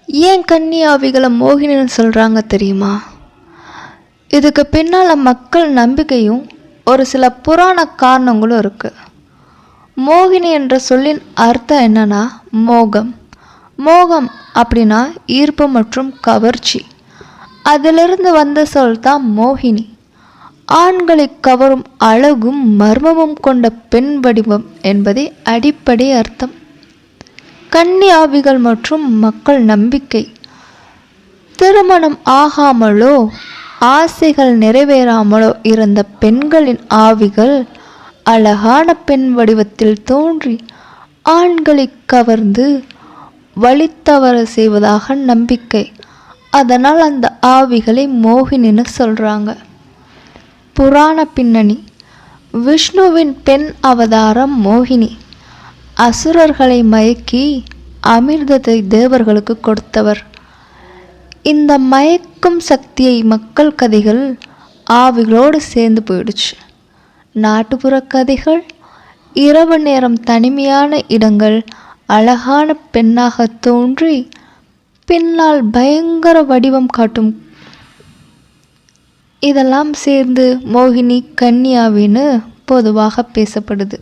ஏன் கன்னி ஆவிகளை மோகினின்னு சொல்கிறாங்க தெரியுமா? இதுக்கு பின்னால் மக்கள் நம்பிக்கையும் ஒரு சில புராண காரணங்களும் இருக்குது. மோகினி என்ற சொல்லின் அர்த்தம் என்னன்னா மோகம். மோகம் அப்படின்னா ஈர்ப்பு மற்றும் கவர்ச்சி. அதிலிருந்து வந்த சொல் தான் மோகினி. ஆண்களை கவரும் அழகும் மர்மமும் கொண்ட பெண் வடிவம் என்பதே அடிப்படை அர்த்தம். கன்னி ஆவிகள் மற்றும் மக்கள் நம்பிக்கை. திருமணம் ஆகாமலோ ஆசைகள் நிறைவேறாமலோ இருந்த பெண்களின் ஆவிகள் அழகான பெண் வடிவத்தில் தோன்றி ஆண்களை கவர்ந்து வழித்தவற செய்வதாக நம்பிக்கை. அதனால் அந்த ஆவிகளை மோகினின்னு சொல்கிறாங்க. புராண பின்னணி. விஷ்ணுவின் பெண் அவதாரம் மோகினி. அசுரர்களை மயக்கி அமிர்தத்தை தேவர்களுக்கு கொடுத்தவர். இந்த மயக்கும் சக்தியை மக்கள் கதைகள் ஆவிகளோடு சேர்ந்து போயிடுச்சு. நாட்டுப்புற கதைகள் இரவு நேரம் தனிமையான இடங்கள் அழகான பெண்ணாக தோன்றி பின்னால் பயங்கர வடிவம் காட்டும். இதெல்லாம் சேர்ந்து மோகினி கன்னியாவின்னு பொதுவாக பேசப்படுது.